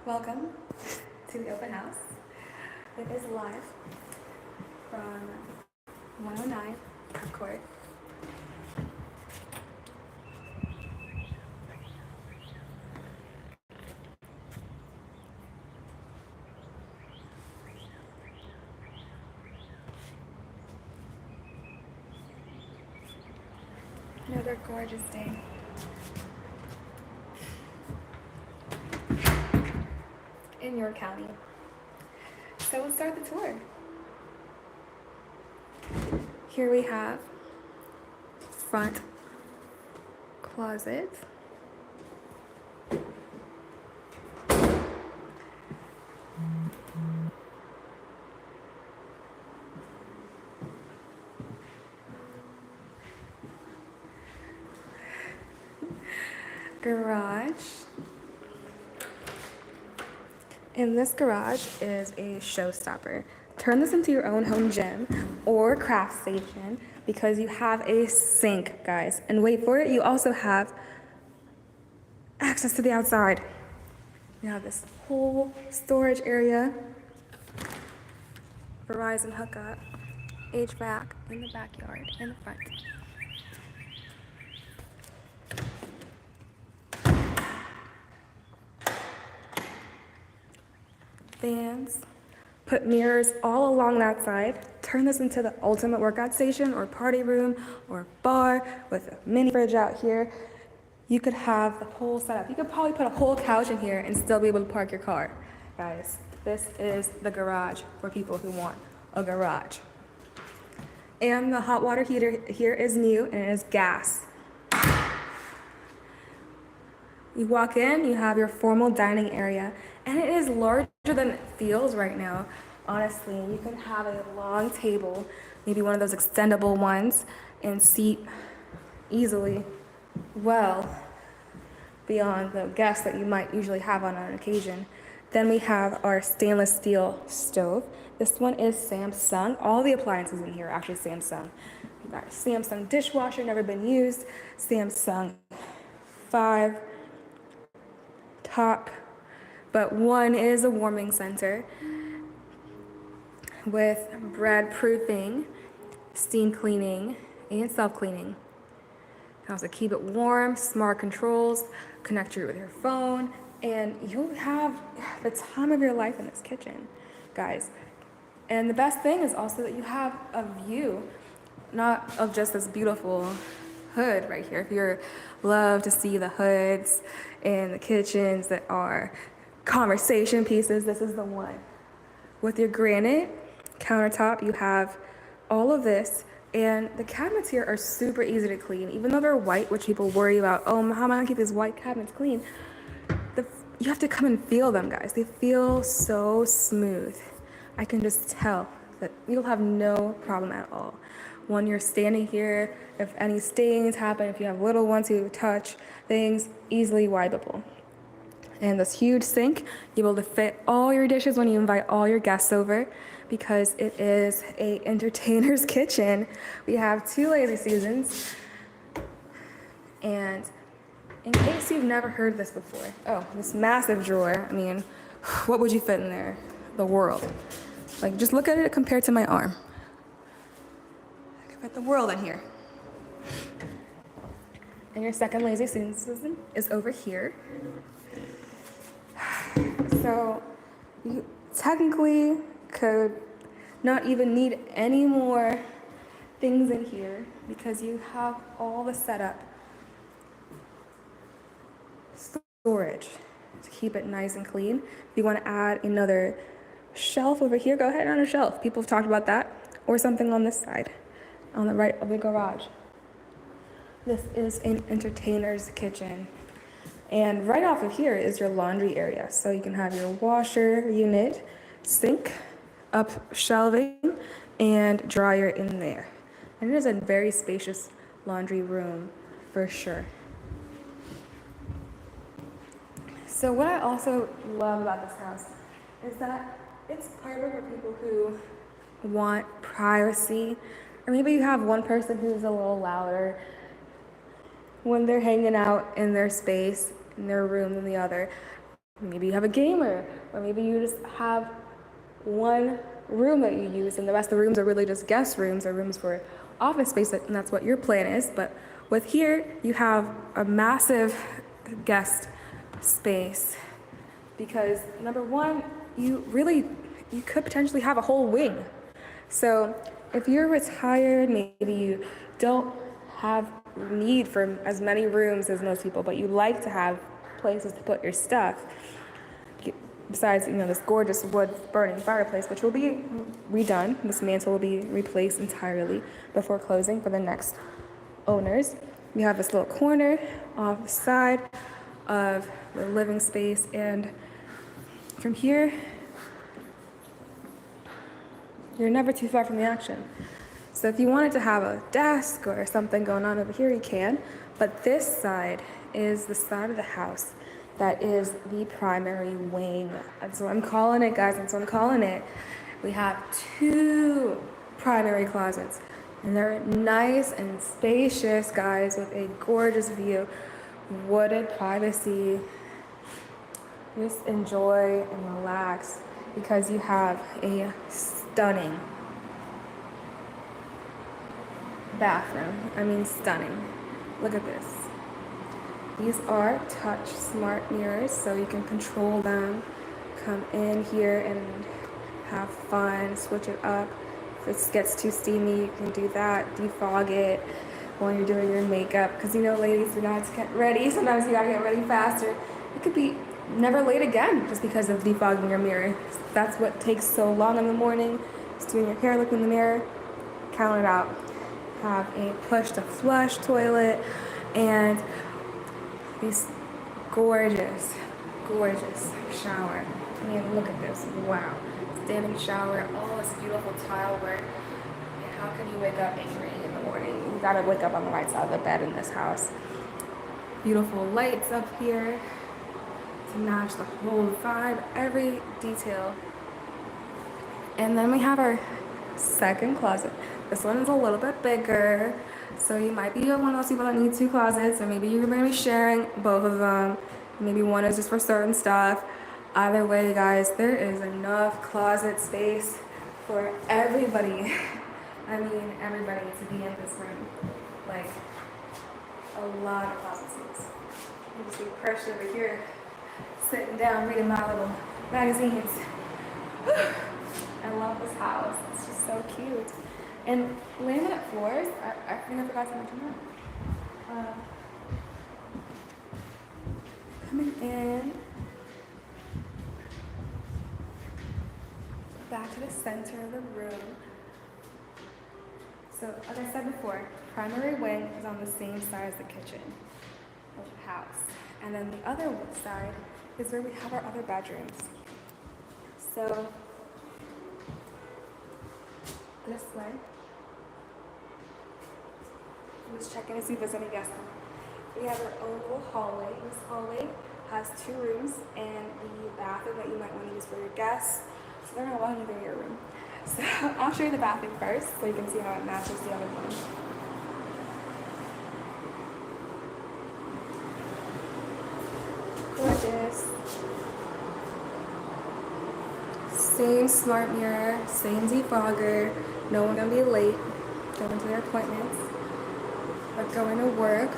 Welcome to the open house. It is live from 109 Park Court. Another gorgeous day. In York County. So let's start the tour. Here we have front closet. Garage. And this garage is a showstopper. Turn this into your own home gym or craft station because you have a sink, guys. And wait for it, you also have access to the outside. You have this whole storage area, Verizon hookup, HVAC in the backyard, in the front. Fans, put mirrors all along that side. Turn this into the ultimate workout station or party room or bar with a mini fridge out here. You could have the whole setup. You could probably put a whole couch in here and still be able to park your car. Guys, this is the garage for people who want a garage. And the hot water heater here is new and it is gas. You walk in, you have your formal dining area, and it is larger than it feels right now. Honestly, you can have a long table, maybe one of those extendable ones, and seat easily well beyond the guests that you might usually have on an occasion. Then we have our stainless steel stove. This one is Samsung. All the appliances in here are actually Samsung. We've got a Samsung dishwasher, never been used, Samsung 5 top, but one is a warming center with bread proofing, steam cleaning, and self-cleaning. You can also keep it warm, smart controls, connect you with your phone, and you'll have the time of your life in this kitchen, guys. And the best thing is also that you have a view, not of just this beautiful hood right here. If you love to see the hoods and the kitchens that are conversation pieces, this is the one. With your granite countertop, you have all of this, and the cabinets here are super easy to clean. Even though they're white, which people worry about, oh, how am I gonna keep these white cabinets clean? You have to come and feel them, guys. They feel so smooth. I can just tell that you'll have no problem at all. When you're standing here, if any stains happen, if you have little ones who touch things, easily wipeable. And this huge sink, you're able to fit all your dishes when you invite all your guests over because it is a entertainer's kitchen. We have 2 lazy Susans. And in case you've never heard this before, oh, this massive drawer, I mean, what would you fit in there? The world. Like, just look at it compared to my arm. I could fit the world in here. And your second lazy Susan is over here. So you technically could not even need any more things in here because you have all the setup. Storage to keep it nice and clean. If you want to add another shelf over here, go ahead on a shelf. People have talked about that. Or something on this side, on the right of the garage. This is an entertainer's kitchen. And right off of here is your laundry area. So you can have your washer unit, sink, up shelving, and dryer in there. And it is a very spacious laundry room for sure. So what I also love about this house is that it's perfect for people who want privacy, or maybe you have one person who's a little louder when they're hanging out in their space, in their room than the other. Maybe you have a gamer, or maybe you just have one room that you use and the rest of the rooms are really just guest rooms or rooms for office space, and that's what your plan is. But with here, you have a massive guest space because number one, you could potentially have a whole wing. So if you're retired, maybe you don't have need for as many rooms as most people, but you like to have places to put your stuff. Besides, this gorgeous wood burning fireplace, which will be redone. This mantle will be replaced entirely before closing for the next owners. We have this little corner off the side of the living space, and from here, you're never too far from the action. So if you wanted to have a desk or something going on over here, you can, but this side is the side of the house that is the primary wing. That's what I'm calling it, guys. That's what I'm calling it. We have 2 primary closets, and they're nice and spacious, guys, with a gorgeous view, wooded privacy. Just enjoy and relax because you have a stunning bathroom. I mean, stunning. Look at this. These are touch smart mirrors, so you can control them. Come in here and have fun, switch it up. If it gets too steamy, you can do that, defog it while you're doing your makeup. Because ladies, you have to get ready. Sometimes you gotta get ready faster. It could be never late again just because of defogging your mirror. That's what takes so long in the morning, just doing your hair, looking in the mirror, count it out. Have a push to flush toilet and this gorgeous shower. I mean, look at this. Wow. Standing shower, all this beautiful tile work. And how can you wake up angry in the morning? You gotta wake up on the right side of the bed in this house. Beautiful lights up here to match the whole vibe, every detail. And then we have our second closet. This one is a little bit bigger, so you might be one of those people that need 2 closets, or maybe you're going to be sharing both of them. Maybe one is just for certain stuff. Either way, guys, there is enough closet space for everybody. I mean, everybody to be in this room. Like, a lot of closet space. You can see Crush over here, sitting down, reading my little magazines. I love this house. It's just so cute. And laminate floors, I think I forgot to mention that. Coming in, back to the center of the room. So, like I said before, primary wing is on the same side as the kitchen of the house. And then the other side is where we have our other bedrooms. So, this way. I'm just checking to see if there's any guests. We have our own little hallway. This hallway has 2 rooms and the bathroom that you might want to use for your guests. So they're going to want to go your room. So I'll show you the bathroom first so you can see how it matches the other one. Gorgeous. Same smart mirror, same defogger. No one gonna be late going to their appointments, but going to work.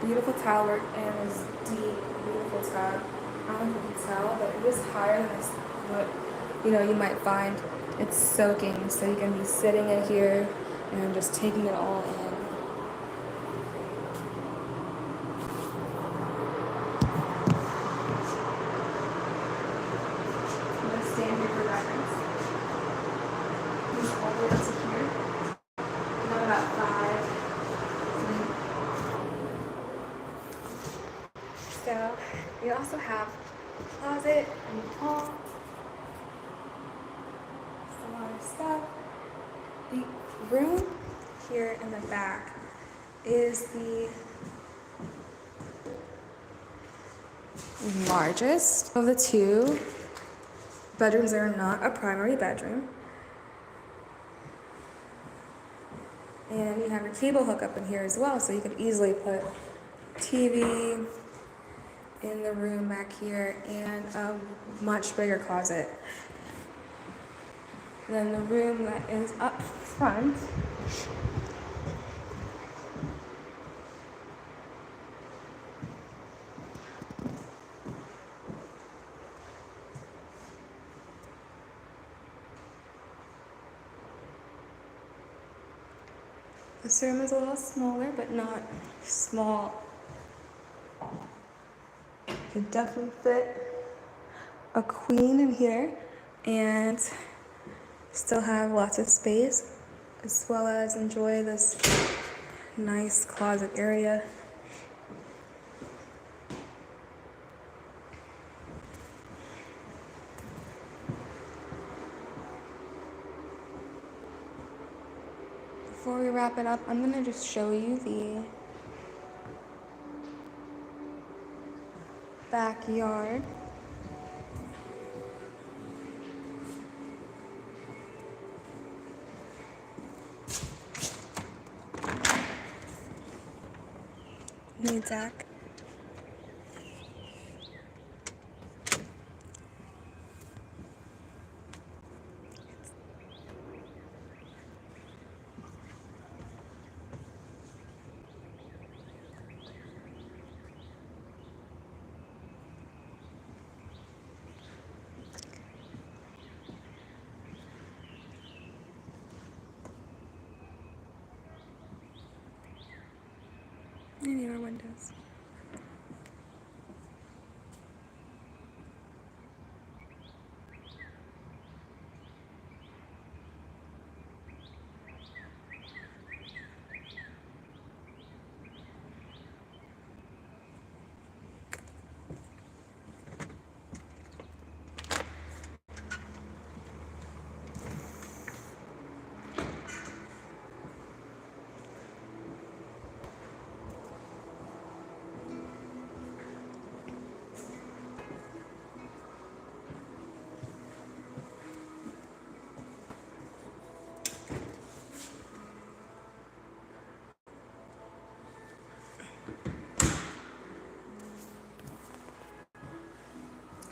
Beautiful tile work and this deep, beautiful tile. I don't know if you can tell, but it is higher than this what you might find. It's soaking, so you can be sitting in here and just taking it all in. Stand here for reference. These all the way up to here. We have about 5. So we also have a closet and a hall. Just a lot of stuff. The room here in the back is the largest of the 2 bedrooms that are not a primary bedroom. And you have your cable hookup in here as well, so you could easily put TV in the room back here and a much bigger closet. Then the room that is up front this room is a little smaller, but not small. Could definitely fit a queen in here and still have lots of space, as well as enjoy this nice closet area. Before we wrap it up, I'm gonna just show you the backyard. Hey, Zach. Any other windows?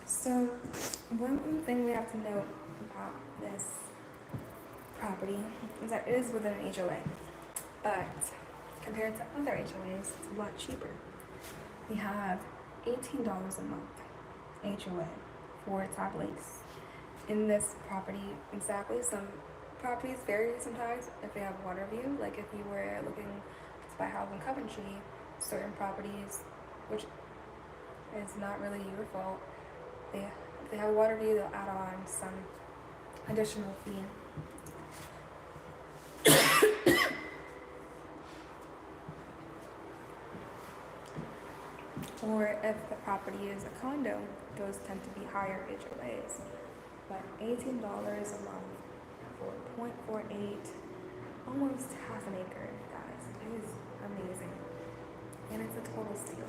So, one thing we have to note about this property is that it is within an HOA, but compared to other HOAs, it's a lot cheaper. We have $18 a month HOA for Tabb Lakes. In this property, exactly, some properties vary sometimes if they have water view, like if you were looking to buy a house in Coventry, certain properties, which is not really your fault, if they have a water view, they'll add on some additional fee. Or if the property is a condo, those tend to be higher HOAs. But $18 a month for 0.48, almost half an acre, guys. It is amazing. And it's a total steal.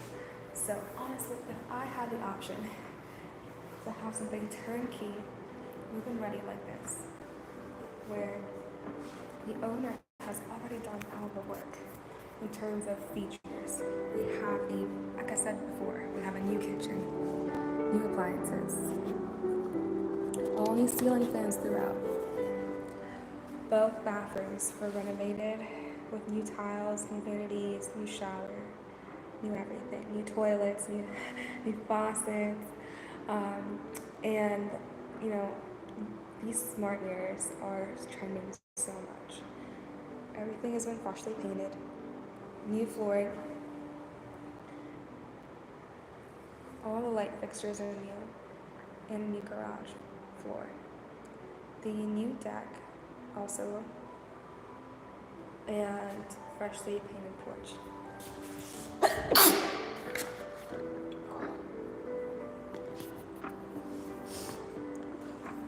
So honestly, if I had the option to have something turnkey, move-in ready like this, where the owner has already done all the work in terms of features. We have like I said before, we have a new kitchen, new appliances, all new ceiling fans throughout. Both bathrooms were renovated with new tiles, new vanities, new shower, new everything, new toilets, new faucets, and you know, these smart mirrors are trending so much. Everything has been freshly painted, new flooring, all the light fixtures are new, and a new garage floor. The new deck also, and freshly painted porch.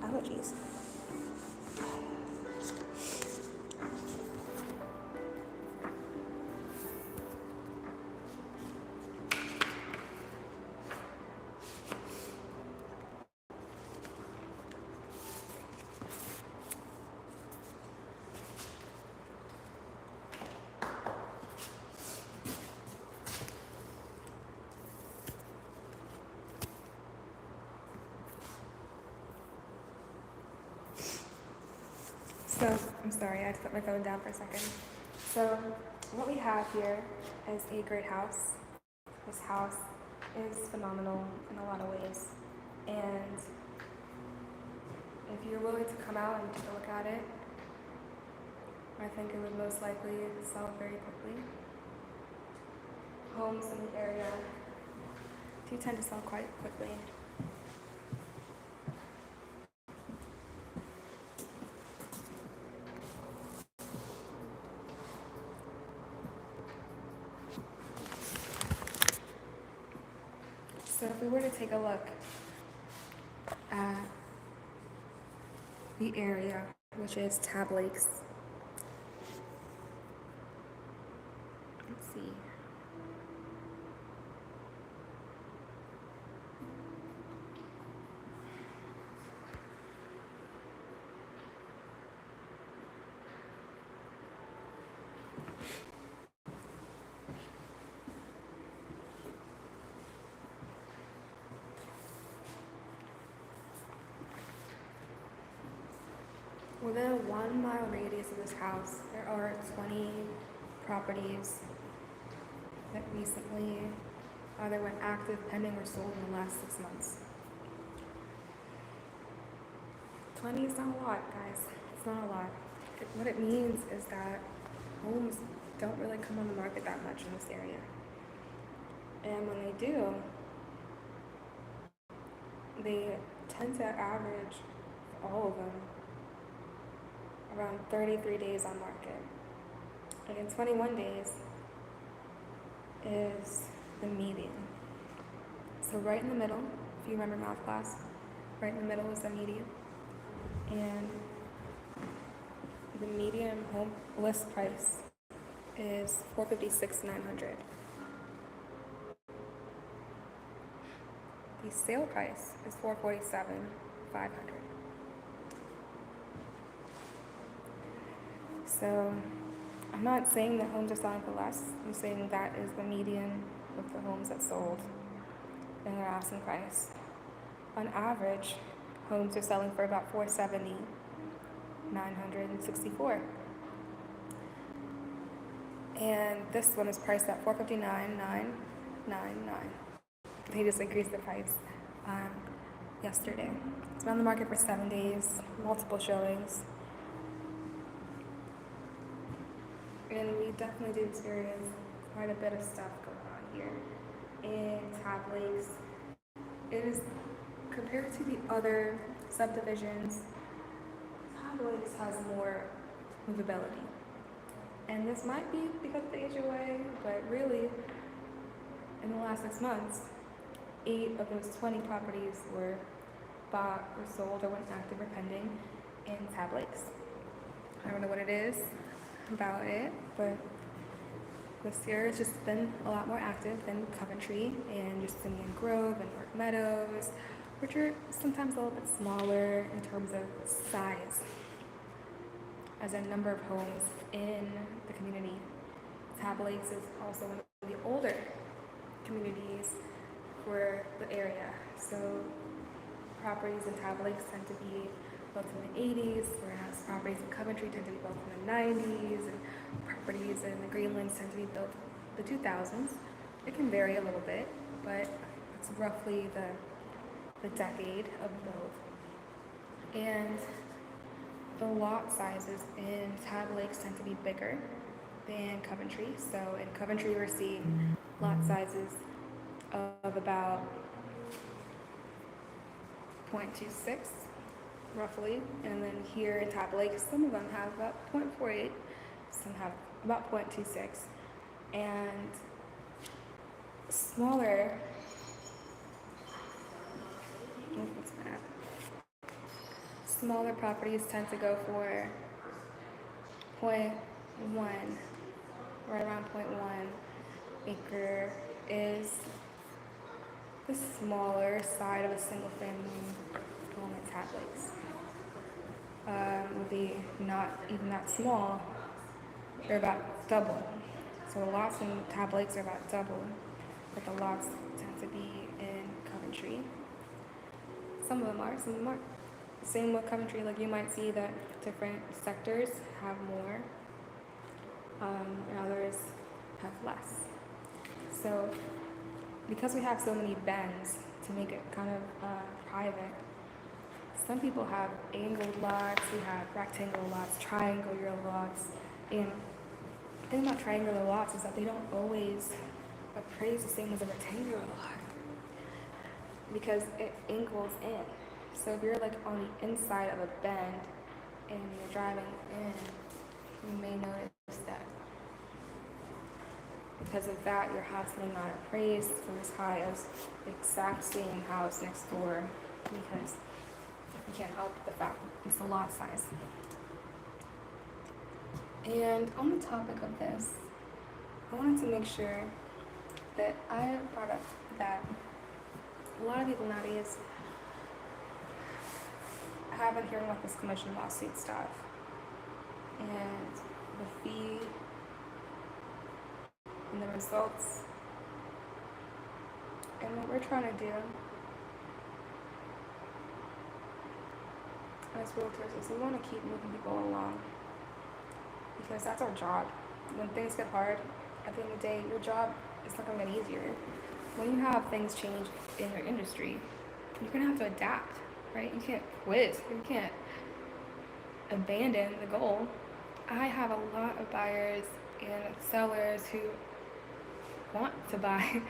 Allergies. So, I'm sorry, I had to put my phone down for a second. So, what we have here is a great house. This house is phenomenal in a lot of ways. And if you're willing to come out and take a look at it, I think it would most likely sell very quickly. Homes in the area do tend to sell quite quickly. So if we were to take a look at the area, which is Tabb Lakes, let's see. Within a 1 mile radius of this house, there are 20 properties that recently either went active, pending, or sold in the last 6 months. 20 is not a lot, guys. It's not a lot. What it means is that homes don't really come on the market that much in this area. And when they do, they tend to average, all of them, around 33 days on market. And in 21 days is the median. So right in the middle, if you remember math class, right in the middle is the median. And the median home list price is $456,900. The sale price is $447,500. So I'm not saying that homes are selling for less. I'm saying that is the median of the homes that sold and their asking price. On average, homes are selling for about $470,964. And this one is priced at $459,999. They just increased the price yesterday. It's been on the market for 7 days, multiple showings. And we definitely do experience quite a bit of stuff going on here in Tabb Lakes. It is, compared to the other subdivisions, Tabb Lakes has more movability. And this might be because of the HOA, but really, in the last 6 months, 8 of those 20 properties were bought or sold or went active or pending in Tabb Lakes. I don't know what it is about it, but this year it's just been a lot more active than Coventry and just Simeon Grove and North Meadows, which are sometimes a little bit smaller in terms of size as a number of homes in the community. Tabb Lakes is also one of the older communities for the area, so properties in Tabb Lakes tend to be built in the 80s, whereas properties in Coventry tend to be built in the 90s, and properties in the Greenlands tend to be built in the 2000s. It can vary a little bit, but it's roughly the decade of build. And the lot sizes in Tabb Lakes tend to be bigger than Coventry. So in Coventry, we're seeing lot sizes of about 0.26, roughly. And then here in Tabb Lakes, some of them have about 0.48, some have about 0.26. And smaller, smaller properties tend to go for 0.1, right around 0.1 acre is the smaller side of a single family home in Tabb Lakes. Would be not even that small, they're about double. So the lots in Tabb Lakes are about double, but the lots tend to be in Coventry. Some of them are, some of them aren't. Same with Coventry, like you might see that different sectors have more, and others have less. So because we have so many bends to make it kind of private, some people have angled lots, we have rectangular lots, triangular lots, and the thing about triangular lots is that they don't always appraise the same as a rectangular lot because it angles in. So if you're like on the inside of a bend and you're driving in, you may notice that because of that, your house may not appraise for as high as the exact same house next door because you can't help the fact it's the lot size. And on the topic of this, I wanted to make sure that I brought up that a lot of people nowadays have been hearing about this commission lawsuit stuff and the fee and the results. And what we're trying to do as realtors is we want to keep moving people along because that's our job. When things get hard, at the end of the day, your job is not going to get easier. When you have things change in your industry, you're going to have to adapt, right? You can't quit. You can't abandon the goal. I have a lot of buyers and sellers who want to buy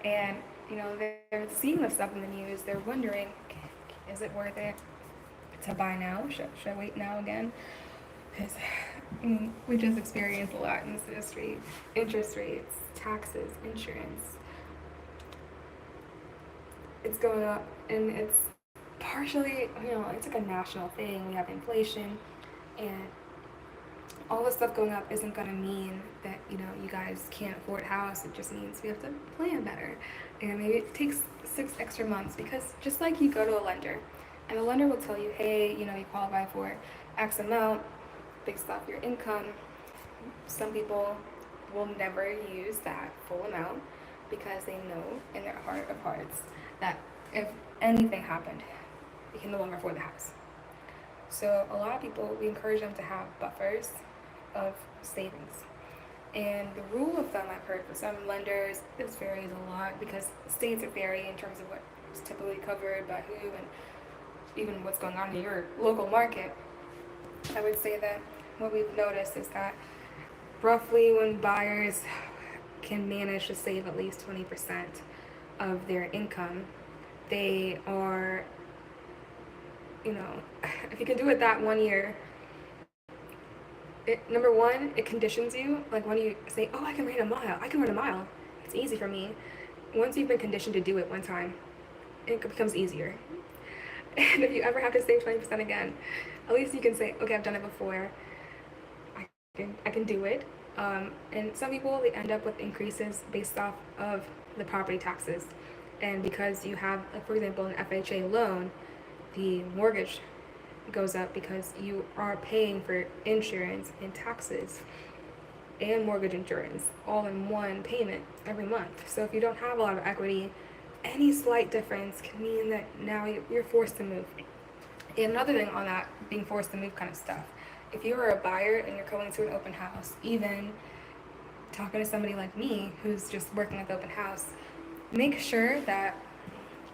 and they're seeing the stuff in the news. They're wondering, is it worth it to buy now? Should I wait now again? Because we just experienced a lot in this industry. Interest rates, taxes, insurance. It's going up, and it's partially, it's like a national thing. We have inflation, and all this stuff going up isn't going to mean that, you guys can't afford a house. It just means we have to plan better. And maybe it takes 6 extra months because just like you go to a lender, and the lender will tell you, hey, you qualify for X amount based off your income. Some people will never use that full amount because they know in their heart of hearts that if anything happened, they can no longer afford the house. So a lot of people, we encourage them to have buffers of savings. And the rule of thumb I've heard for some lenders, this varies a lot because states vary in terms of what's typically covered by who and even what's going on in your local market. I would say that what we've noticed is that roughly when buyers can manage to save at least 20% of their income, they are, if you can do it that 1 year, number one, it conditions you. Like when you say, oh, I can run a mile. It's easy for me. Once you've been conditioned to do it one time, it becomes easier. And if you ever have to save 20% again, at least you can say, okay, I've done it before. I can do it. And some people, they end up with increases based off of the property taxes. And because you have, like, for example, an FHA loan, the mortgage goes up because you are paying for insurance and taxes and mortgage insurance all in one payment every month. So if you don't have a lot of equity, any slight difference can mean that now you're forced to move. And another thing on that being forced to move kind of stuff, if you are a buyer and you're going to an open house, even talking to somebody like me who's just working at the open house, make sure that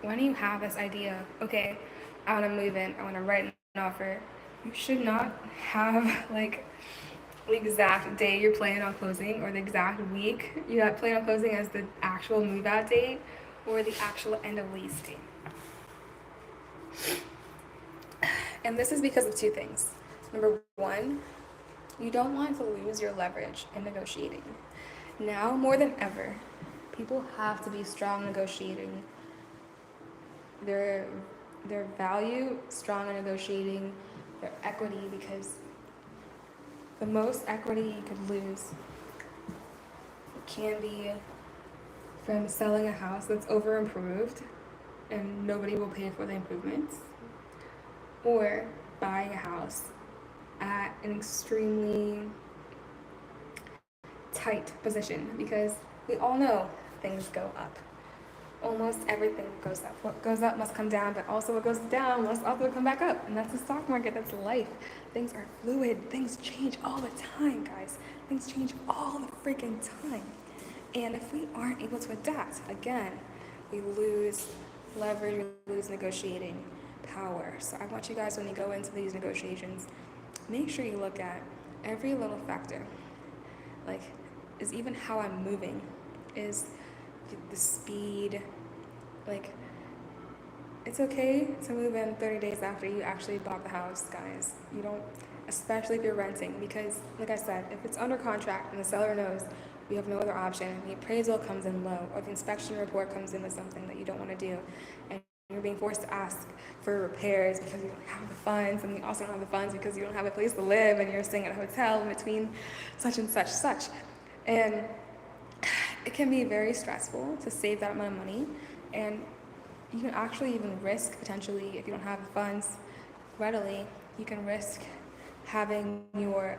when you have this idea, okay, I want to move in, I want to write an offer, you should not have like the exact day you're planning on closing or the exact week you plan on closing as the actual move out date or the actual end of lease date. And this is because of two things. Number one, you don't want to lose your leverage in negotiating. Now more than ever, people have to be strong negotiating. Their value, strong in negotiating, their equity, because the most equity you could lose can be from selling a house that's over improved and nobody will pay for the improvements, or buying a house at an extremely tight position, because we all know things go up. almost everything goes up. What goes up must come down, but also what goes down must also come back up. And that's the stock market, that's life. Things are fluid, things change all the time, guys. Things change all the freaking time. And if we aren't able to adapt, again, we lose leverage, we lose negotiating power. So I want you guys, when you go into these negotiations, make sure you look at every little factor. Like, is even how I'm moving, is the speed, like, it's okay to move in 30 days after you actually bought the house, guys. You don't, especially if you're renting, because like I said, if it's under contract and the seller knows we have no other option, and the appraisal comes in low, or the inspection report comes in with something that you don't want to do, and you're being forced to ask for repairs because you don't have the funds, and you also don't have the funds because you don't have a place to live, and you're staying at a hotel in between such and such. And it can be very stressful to save that amount of money, and you can actually even risk potentially, if you don't have the funds readily, you can risk having your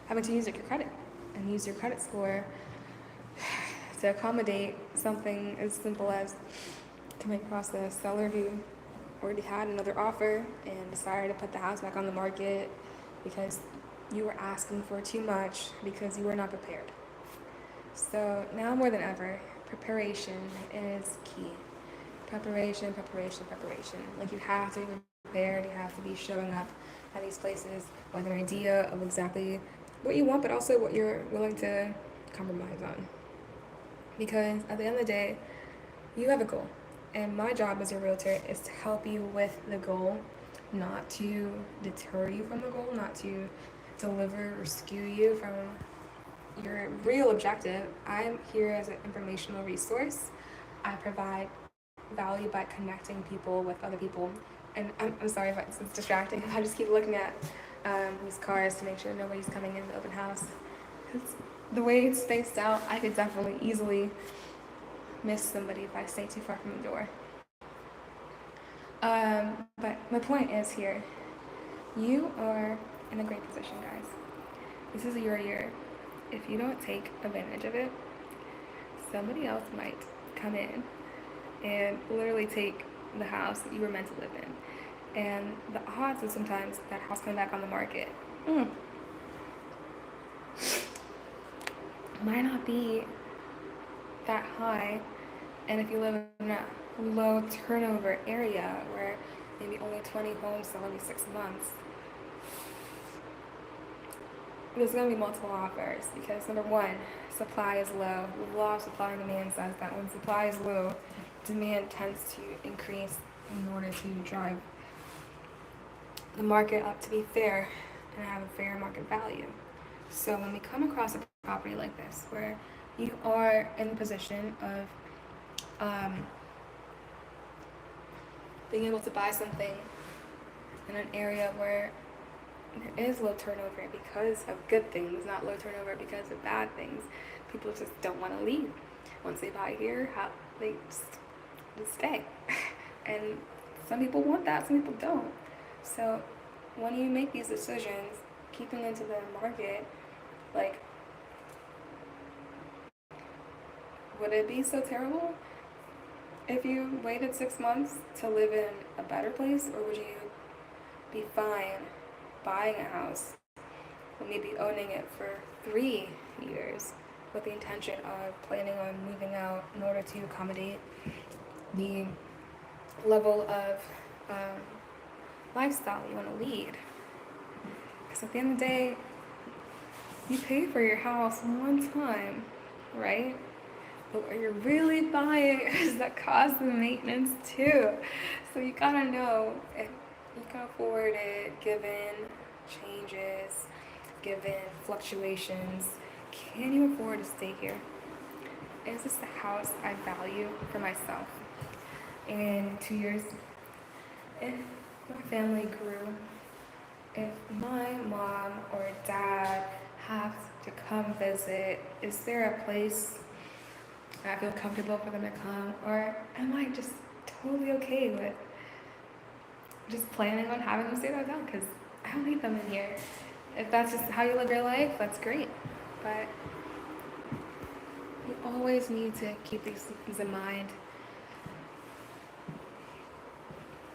having to use your credit and use your credit score to accommodate something as simple as coming across the seller who already had another offer and decided to put the house back on the market because you were asking for too much because you were not prepared. So now more than ever, preparation is key. Preparation. Like, you have to be prepared, you have to be showing up at these places with an idea of exactly what you want, but also what you're willing to compromise on. Because at the end of the day, you have a goal. And my job as a realtor is to help you with the goal, not to deter you from the goal, not to deliver or skew you from your real objective. I'm here as an informational resource. I provide value by connecting people with other people. And I'm sorry if it's distracting. I just keep looking at these cars to make sure nobody's coming in the open house. Because the way it's spaced out, I could definitely easily miss somebody if I stay too far from the door. But my point is here, you are in a great position, guys. This is your year. If you don't take advantage of it, somebody else might come in and literally take the house that you were meant to live in. And the odds of sometimes that house coming back on the market might not be that high. And if you live in a low turnover area where maybe only 20 homes sell every 6 months, there's going to be multiple offers because, number one, supply is low. The law of supply and demand says that when supply is low, demand tends to increase in order to drive the market up to be fair and have a fair market value. So when we come across a property like this, where you are in the position of being able to buy something in an area where there is low turnover because of good things, not low turnover because of bad things. People just don't want to leave. Once they buy here, they just stay. And some people want that, some people don't. So when you make these decisions, keeping into the market, like, would it be so terrible if you waited 6 months to live in a better place, or would you be fine buying a house, or maybe owning it for 3 years with the intention of planning on moving out in order to accommodate the level of lifestyle you want to lead? Because at the end of the day, you pay for your house one time, right? But what you're really buying is the cost of maintenance too. So you gotta know if you can afford it, given changes, given fluctuations. Can you afford to stay here? Is this the house I value for myself? In 2 years, if my family grew, if my mom or dad have to come visit, is there a place I feel comfortable for them to come? Or am I just totally okay with just planning on having them stay at the hotel? Because I don't need them in here. If that's just how you live your life, that's great. But you always need to keep these things in mind.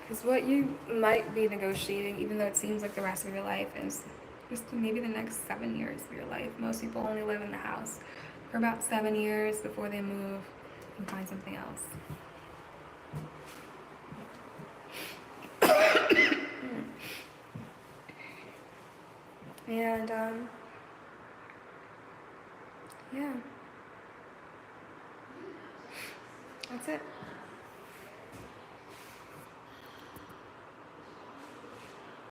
Because what you might be negotiating, even though it seems like the rest of your life, is just maybe the next 7 years of your life. Most people only live in the house for about 7 years before they move and find something else. And, yeah. That's it.